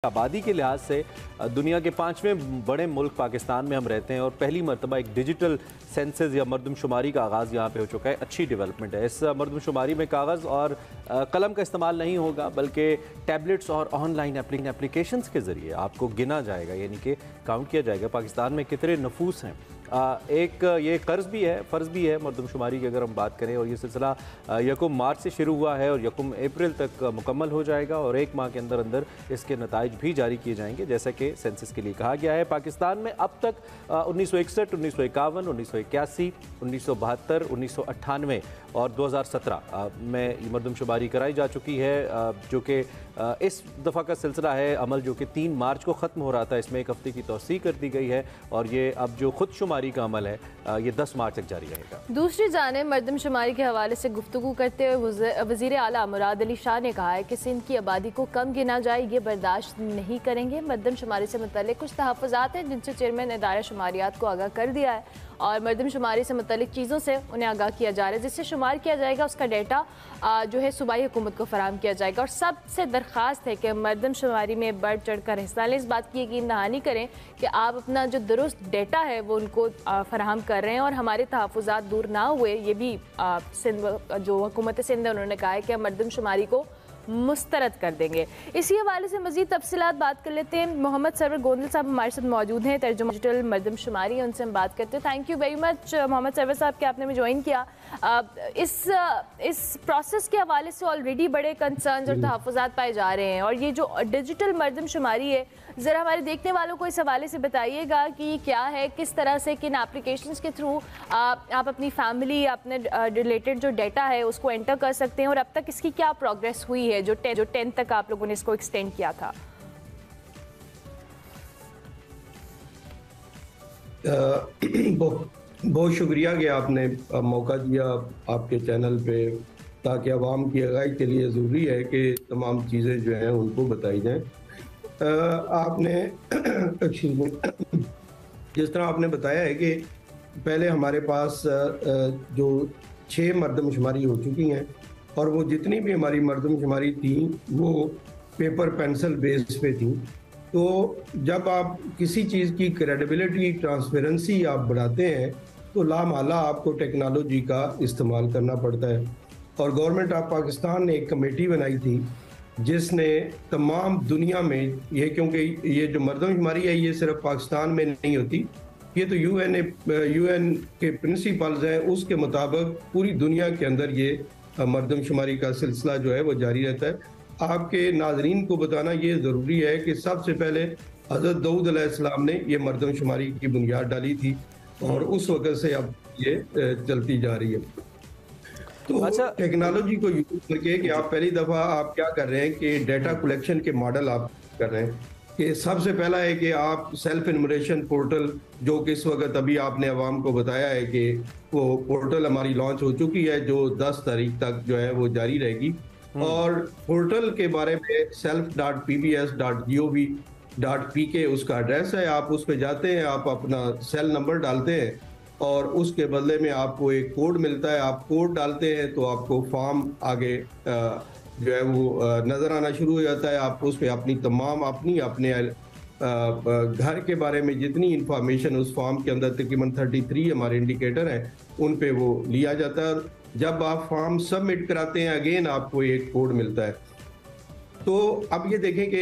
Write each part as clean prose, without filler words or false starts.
आबादी के लिहाज से दुनिया के 5वें बड़े मुल्क पाकिस्तान में हम रहते हैं और पहली मरतबा एक डिजिटल सेंसस या मरदमशुमारी का आगाज़ यहाँ पे हो चुका है। अच्छी डेवलपमेंट है। इस मरदमशुमारी में कागज़ और कलम का इस्तेमाल नहीं होगा, बल्कि टैबलेट्स और ऑनलाइन एप्लीकेशंस के ज़रिए आपको गिना जाएगा, यानी कि काउंट किया जाएगा पाकिस्तान में कितने नफूस हैं। एक ये फ़र्ज़ भी है मरदमशुमारी की अगर हम बात करें, और ये सिलसिला 1 मार्च से शुरू हुआ है और 1 अप्रैल तक मुकम्मल हो जाएगा और 1 माह के अंदर अंदर इसके नताइज भी जारी किए जाएंगे, जैसा कि सेंसस के लिए कहा गया है। पाकिस्तान में अब तक 1961, 1951, 1981, 1972, 1998 और 2017 में मरदमशुमारी कराई जा चुकी है, जो कि इस दफ़ा का सिलसिला है अमल, जो कि 3 मार्च को ख़त्म हो रहा था। इसमें 1 हफ़्ते की तौसीह कर दी गई है और ये अब जो खुदशुमारी का अमल है ये 10 मार्च तक जारी रहेगा। दूसरी जानिब मरदमशुमारी के हवाले से गुफ्तगू करते हुए वज़ीर आला मुराद अली शाह ने कहा है कि सिंध की आबादी को कम गिना जाए, ये बर्दाश्त नहीं करेंगे। मरदमशुमारी से मुतल्लिक़ कुछ तहफ़्फ़ुज़ात हैं जिनसे चेयरमैन इदारा शुमारियात को आगाह कर दिया है और मरदमशुमारी से मुतल्लिक़ चीज़ों से उन्हें आगाह किया जा रहा है। जिससे शुमार किया जाएगा उसका डेटा जो है सूबाई हुकूमत को फराहम किया जाएगा। और सबसे दरख्वास्त है कि मरदमशुमारी में बढ़ चढ़ कर हिस्सा लें। इस बात की यकीन दहानी करें कि आप अपना जो दुरुस्त डेटा है वो उनको फराहम कर रहे हैं और हमारे तहफ़्फ़ुज़ात दूर ना हुए। ये भी सिंध जो हुकूमत सिंध है उन्होंने कहा है कि हम मरदमशुमारी को मुस्तरद कर देंगे। इसी हवाले से मज़ीद तफसीलात बात कर लेते हैं। मोहम्मद सरवर गोंदल साहब हमारे साथ मौजूद हैं, तर्जुमा डिजिटल मरदमशुमारी, उनसे हम बात करते हैं। Thank you very much Mohammad Sarwar साहब कि आपने हमें ज्वाइन किया। इस प्रोसेस के हवाले से ऑलरेडी बड़े कंसर्न्स और तहफ़्फ़ुज़ात पाए जा रहे हैं और ये जो डिजिटल मरदमशुमारी है, ज़रा हमारे देखने वालों को इस हवाले से बताइएगा कि क्या है, किस तरह से, किन एप्लीकेशंस के थ्रू आप अपनी फैमिली, अपने रिलेटेड जो डेटा है उसको एंटर कर सकते हैं और अब तक इसकी क्या प्रोग्रेस हुई है जो 10 तक आप लोगों ने इसको एक्सटेंड किया था। बहुत शुक्रिया कि आपने मौका दिया आपके चैनल पे, ताकि आवाम की आगाही के लिए ज़रूरी है कि तमाम चीज़ें जो हैं उनको बताई जाएँ। आपने जिस तरह आपने बताया है कि पहले हमारे पास जो 6 मरदमशुमारी हो चुकी हैं और वो जितनी भी हमारी मरदमशुमारी थी वो पेपर पेंसिल बेस पे थी। तो जब आप किसी चीज़ की क्रेडिबिलिटी, ट्रांसपेरेंसी आप बढ़ाते हैं तो लामाला आपको टेक्नोलॉजी का इस्तेमाल करना पड़ता है। और गवर्नमेंट ऑफ पाकिस्तान ने एक कमेटी बनाई थी जिसने तमाम दुनिया में ये, क्योंकि ये जो मरदमशुमारी है ये सिर्फ पाकिस्तान में नहीं होती, ये तो यूएन के प्रिंसिपल्स हैं, उसके मुताबिक पूरी दुनिया के अंदर ये मरदमशुमारी का सिलसिला जो है वो जारी रहता है। आपके नाजरीन को बताना ये ज़रूरी है कि सबसे पहले हज़रत दाऊद अलैहिस्सलाम ने ये मरदमशुमारी की बुनियाद डाली थी और उस वक़्त से अब ये चलती जा रही है। तो अच्छा, टेक्नोलॉजी को यूज करके कि आप पहली दफ़ा आप क्या कर रहे हैं कि डेटा कलेक्शन के मॉडल आप कर रहे हैं कि सबसे पहला है कि आप सेल्फ इन्यूमरेशन पोर्टल, जो कि इस वक्त अभी आपने अवाम को बताया है कि वो पोर्टल हमारी लॉन्च हो चुकी है, जो 10 तारीख तक जो है वो जारी रहेगी। और पोर्टल के बारे में self.pbs.gov.pk उसका एड्रेस है, आप उस पर जाते हैं, आप अपना सेल नंबर डालते हैं और उसके बदले में आपको एक कोड मिलता है, आप कोड डालते हैं तो आपको फॉर्म आगे जो है वो नज़र आना शुरू हो जाता है। आप उस पर अपनी तमाम अपने घर के बारे में जितनी इंफॉर्मेशन उस फॉर्म के अंदर, तकरीबन 33 हमारे इंडिकेटर हैं, उन पे वो लिया जाता है। जब आप फॉर्म सबमिट कराते हैं अगेन आपको एक कोड मिलता है। तो अब ये देखें कि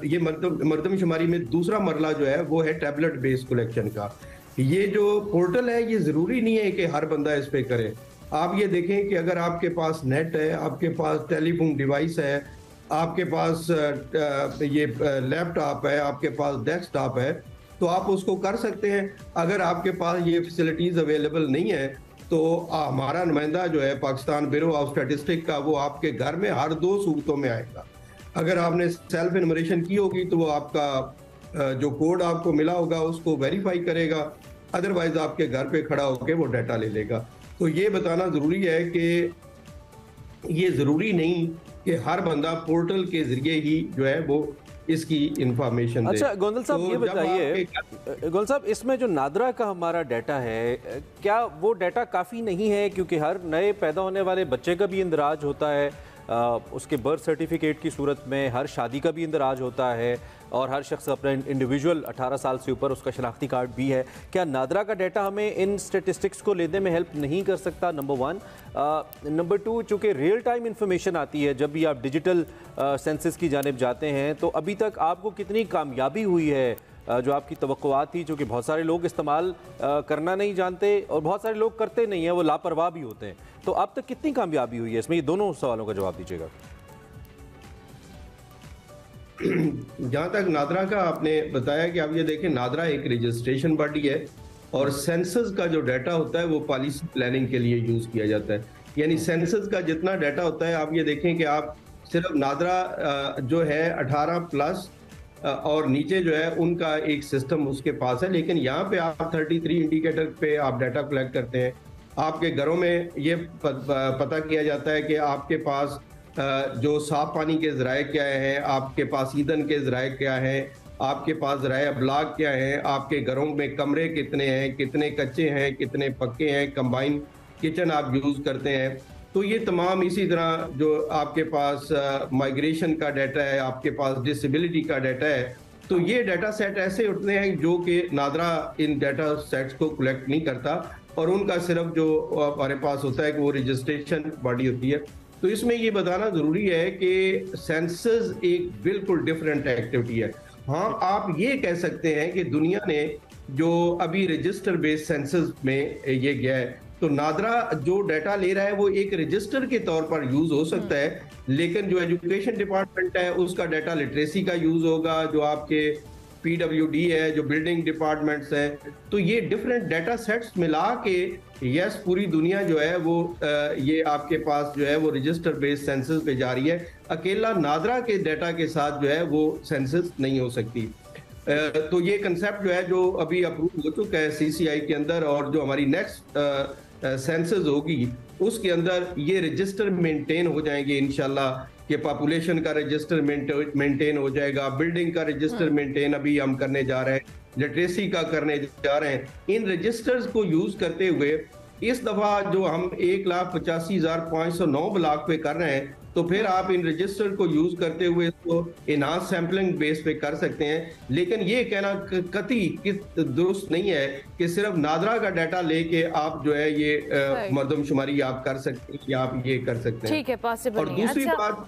ये मरदमशुमारी में दूसरा मरला जो है वो है टैबलेट बेस्ड कलेक्शन का। ये जो पोर्टल है ये ज़रूरी नहीं है कि हर बंदा इस पे करे। आप ये देखें कि अगर आपके पास नेट है, आपके पास टेलीफोन डिवाइस है, आपके पास ये लैपटॉप है, आपके पास डेस्कटॉप है, तो आप उसको कर सकते हैं। अगर आपके पास ये फैसिलिटीज़ अवेलेबल नहीं है तो हमारा नुमाइंदा जो है पाकिस्तान ब्यूरो ऑफ स्टैटिस्टिक्स का, वो आपके घर में हर 2 सूरतों में आएगा। अगर आपने सेल्फ इन्यूमरेशन की होगी तो वो आपका जो कोड आपको मिला होगा उसको वेरीफाई करेगा, अदरवाइज आपके घर पे खड़ा होकर वो डाटा ले लेगा। तो ये बताना ज़रूरी है कि ये ज़रूरी नहीं कि हर बंदा पोर्टल के ज़रिए ही जो है वो इसकी इंफॉर्मेशन दे। अच्छा गोंदल साहब, ये बताइए गोंदल साहब, इसमें जो नादरा का हमारा डाटा है, क्या वो डाटा काफ़ी नहीं है? क्योंकि हर नए पैदा होने वाले बच्चे का भी इंदराज होता है, उसके बर्थ सर्टिफिकेट की सूरत में हर शादी का भी इंदराज होता है और हर शख्स अपना इंडिविजुअल 18 साल से ऊपर उसका शनाख्ती कार्ड भी है। क्या नादरा का डाटा हमें इन स्टेटिस्टिक्स को लेने में हेल्प नहीं कर सकता? नंबर 1। नंबर 2, चूँकि रियल टाइम इंफॉर्मेशन आती है जब भी आप डिजिटल सेंसस की जानिब जाते हैं, तो अभी तक आपको कितनी कामयाबी हुई है जो आपकी तवक्कुआत थी? क्योंकि बहुत सारे लोग इस्तेमाल करना नहीं जानते और बहुत सारे लोग करते नहीं हैं, वो लापरवाह भी होते हैं। तो अब तक कितनी कामयाबी हुई है इसमें? ये दोनों सवालों का जवाब दीजिएगा। जहाँ तक नादरा का आपने बताया कि आप ये देखें, नादरा एक रजिस्ट्रेशन बॉडी है और सेंसस का जो डाटा होता है वो पॉलिसी प्लानिंग के लिए यूज किया जाता है। यानी सेंसस का जितना डाटा होता है, आप ये देखें कि आप सिर्फ नादरा जो है 18 प्लस और नीचे जो है उनका एक सिस्टम उसके पास है, लेकिन यहाँ पे आप 33 इंडिकेटर पे आप डाटा कलेक्ट करते हैं। आपके घरों में ये पता किया जाता है कि आपके पास जो साफ पानी के ज़राए क्या हैं, आपके पास ईंधन के ज़राए क्या हैं, आपके पास ज़राए अबलाग क्या हैं, आपके घरों में कमरे कितने हैं, कितने कच्चे हैं, कितने पक्के हैं, कंबाइन किचन आप यूज़ करते हैं। तो ये तमाम इसी तरह जो आपके पास माइग्रेशन का डाटा है, आपके पास डिसेबिलिटी का डाटा है, तो ये डाटा सेट ऐसे उठते हैं जो कि नादरा इन डाटा सेट्स को कलेक्ट नहीं करता और उनका सिर्फ जो हमारे पास होता है कि वो रजिस्ट्रेशन बॉडी होती है। तो इसमें ये बताना ज़रूरी है कि सेंसस एक बिल्कुल डिफरेंट एक्टिविटी है। हाँ, आप ये कह सकते हैं कि दुनिया ने जो अभी रजिस्टर बेस्ड सेंसस में ये गया है, तो नादरा जो डाटा ले रहा है वो एक रजिस्टर के तौर पर यूज हो सकता है, लेकिन जो एजुकेशन डिपार्टमेंट है उसका डाटा लिटरेसी का यूज होगा, जो आपके PWD है, जो बिल्डिंग डिपार्टमेंट्स हैं। तो ये डिफरेंट डाटा सेट्स मिला के यस पूरी दुनिया जो है वो ये आपके पास जो है वो रजिस्टर बेस्ड सेंसस पे जा रही है। अकेला नादरा के डाटा के साथ जो है वो सेंसस नहीं हो सकती। तो ये कंसेप्ट जो है जो अभी अप्रूव हो चुका है CCI के अंदर, और जो हमारी नेक्स्ट सेंसस होगी उसके अंदर ये रजिस्टर मेंटेन हो जाएंगे इंशाल्लाह, कि पॉपुलेशन का रजिस्टर मेंटेन हो जाएगा, बिल्डिंग का रजिस्टर मेंटेन अभी हम करने जा रहे हैं, लिटरेसी का करने जा रहे हैं। इन रजिस्टर्स को यूज करते हुए इस दफा जो हम 1,85,509 ब्लॉक पे कर रहे हैं, तो फिर आप इन रजिस्टर को यूज करते हुए इसको इनहांस सैम्पलिंग बेस पे कर सकते हैं। लेकिन ये कहना कतई दुरुस्त नहीं है कि सिर्फ नादरा का डाटा लेके आप जो है ये मरदमशुमारी आप कर सकते हैं या आप ये कर सकते हैं। ठीक है, पॉसिबल और दूसरी बात,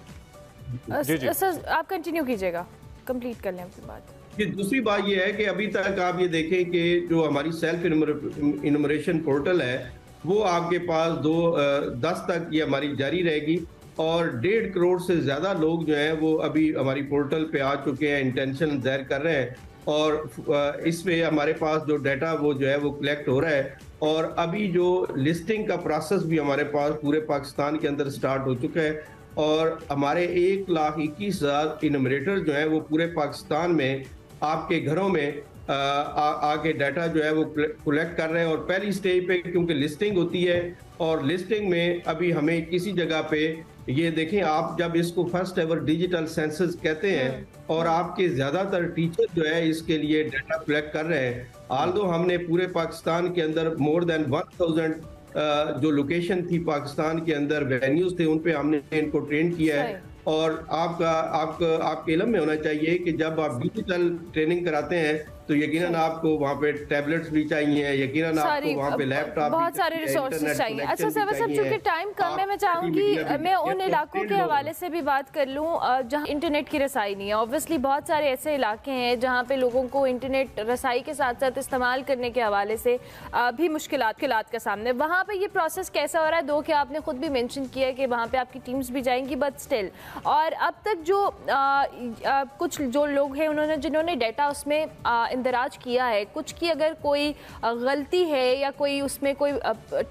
सर आप कंटिन्यू कीजिएगा, कंप्लीट कर लें अपनी बात। ये दूसरी बात ये है कि अभी तक आप ये देखें कि जो हमारी सेल्फ इनुमरेशन पोर्टल है वो आपके पास 10 तक ये हमारी जारी रहेगी, और 1.5 करोड़ से ज़्यादा लोग जो हैं वो अभी हमारी पोर्टल पे आ चुके हैं, इंटेंशन ज़ाहिर कर रहे हैं, और इसमें हमारे पास जो डाटा वो जो है वो कलेक्ट हो रहा है। और अभी जो लिस्टिंग का प्रोसेस भी हमारे पास पूरे पाकिस्तान के अंदर स्टार्ट हो चुका है, और हमारे 1,21,000 इनमरेटर जो है वो पूरे पाकिस्तान में आपके घरों में आके डाटा जो है वो कलेक्ट कर रहे हैं। और पहली स्टेज पे क्योंकि लिस्टिंग होती है, और लिस्टिंग में अभी हमें किसी जगह पे ये देखें, आप जब इसको फर्स्ट एवर डिजिटल सेंसस कहते हैं और आपके ज्यादातर टीचर जो है इसके लिए डाटा कलेक्ट कर रहे हैं, आल्दो हमने पूरे पाकिस्तान के अंदर मोर देन 1000 जो लोकेशन थी पाकिस्तान के अंदर, वेन्यूज थे, उन पे हमने इनको ट्रेन किया है। और आपके इल्म में होना चाहिए कि जब आप डिजिटल ट्रेनिंग कराते हैं तो यकीनन आपको वहाँ पे टैबलेट्स भी चाहिए, यकीनन आपको वहाँ पे लैपटॉप, बहुत सारे रिसोर्सेज चाहिए। अच्छा सर, चूंकि टाइम कम है, मैं चाहूंगी मैं उन इलाकों के हवाले से भी बात कर लूँ जहाँ इंटरनेट की रसाई नहीं है। ऑब्वियसली बहुत सारे ऐसे इलाके हैं जहाँ पे लोगों को इंटरनेट रसाई के साथ साथ इस्तेमाल करने के हवाले से भी मुश्किलात का सामने। वहाँ पे ये प्रोसेस कैसा हो रहा है? दो कि आपने खुद भी मेंशन किया है कि वहाँ पे आपकी टीम्स भी जाएंगी, बट स्टिल, और अब तक जो कुछ जो लोग हैं जिन्होंने डाटा उसमें इंदराज किया है, कुछ की अगर कोई गलती है या कोई उसमें कोई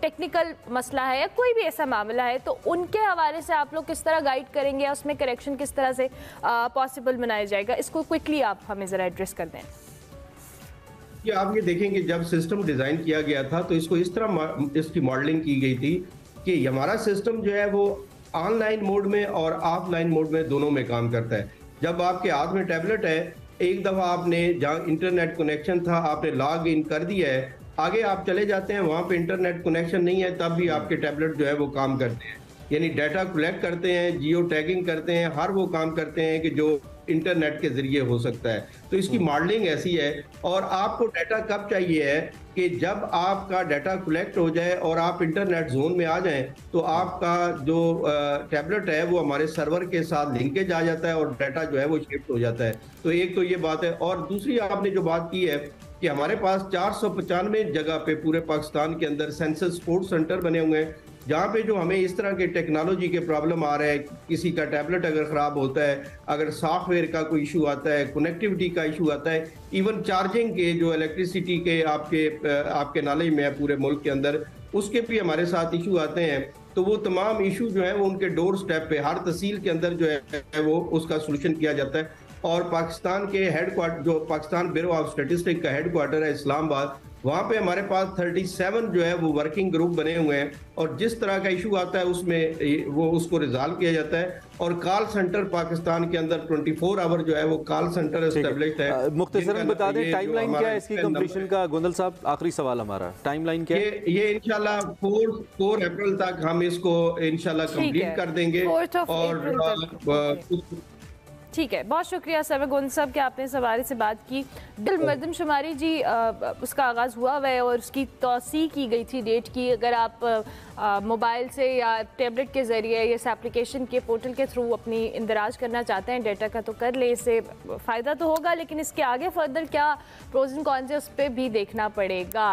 टेक्निकल मसला है या कोई भी ऐसा मामला है, तो उनके हवाले से आप लोग किस तरह गाइड करेंगे या उसमें करेक्शन किस तरह से पॉसिबल बनाया जाएगा? इसको क्विकली आप हमें ज़रा एड्रेस कर दें। ये आप ये देखेंगे, जब सिस्टम डिज़ाइन किया गया था तो इसको इस तरह इसकी मॉडलिंग की गई थी कि हमारा सिस्टम जो है वो ऑनलाइन मोड में और ऑफलाइन मोड में दोनों में काम करता है। जब आपके हाथ में टैबलेट है, एक दफ़ा आपने जहाँ इंटरनेट कनेक्शन था आपने लॉग इन कर दिया है, आगे आप चले जाते हैं, वहाँ पे इंटरनेट कनेक्शन नहीं है, तब भी आपके टैबलेट जो है वो काम करते हैं। यानी डाटा कलेक्ट करते हैं, जियो टैगिंग करते हैं, हर वो काम करते हैं कि जो इंटरनेट के जरिए हो सकता है। तो इसकी मॉडलिंग ऐसी है। और आपको डाटा कब चाहिए है कि जब आपका डाटा कलेक्ट हो जाए और आप इंटरनेट जोन में आ जाएं, तो आपका जो टैबलेट है वो हमारे सर्वर के साथ लिंकेज आ जाता है और डाटा जो है वो शिफ्ट हो जाता है। तो एक तो ये बात है। और दूसरी आपने जो बात की है कि हमारे पास 495 जगह पे पूरे पाकिस्तान के अंदर सेंसस सपोर्ट सेंटर बने हुए हैं, जहाँ पे जो हमें इस तरह के टेक्नोलॉजी के प्रॉब्लम आ रहे हैं, किसी का टैबलेट अगर ख़राब होता है, अगर सॉफ्टवेयर का कोई इशू आता है, कनेक्टिविटी का इशू आता है, इवन चार्जिंग के जो इलेक्ट्रिसिटी के आपके नॉलेज में है पूरे मुल्क के अंदर, उसके भी हमारे साथ इशू आते हैं। तो वो तमाम इशू जो है वो उनके डोर स्टेप पे हर तहसील के अंदर जो है वो उसका सोल्यूशन किया जाता है। और पाकिस्तान के हेडक्वार्टर, जो पाकिस्तान ब्यूरो ऑफ स्टैटिस्टिक्स का हेडक्वार्टर है इस्लामाबाद, वहाँ पे हमारे पास 37 जो है वो वर्किंग ग्रुप बने हुए हैं और जिस तरह का इशू आता है उसमें वो उसको रिजॉल्व किया जाता है। और कॉल सेंटर पाकिस्तान के अंदर 24 आवर जो है वो कॉल सेंटर एस्टेब्लिश्ड है। मुख्तसरन बता दें टाइमलाइन क्या है इसकी कंप्लीशन का। गोंदल साहब, आखिरी सवाल हमारा, टाइमलाइन क्या है? ये इंशाल्लाह 4 अप्रैल तक हम इसको इंशाल्लाह कंप्लीट कर देंगे। और ठीक है, बहुत शुक्रिया सर गोंदल साहब कि आपने इस हवाले से बात की। मरदमशुमारी जी उसका आगाज़ हुआ हुआ है और उसकी तौसी की गई थी डेट की। अगर आप मोबाइल से या टैबलेट के ज़रिए या इस एप्लीकेशन के पोर्टल के थ्रू अपनी इंदराज करना चाहते हैं डाटा का तो कर ले, इससे फ़ायदा तो होगा, लेकिन इसके आगे फर्दर क्या प्रोज एंड कॉन्स है उस पर भी देखना पड़ेगा।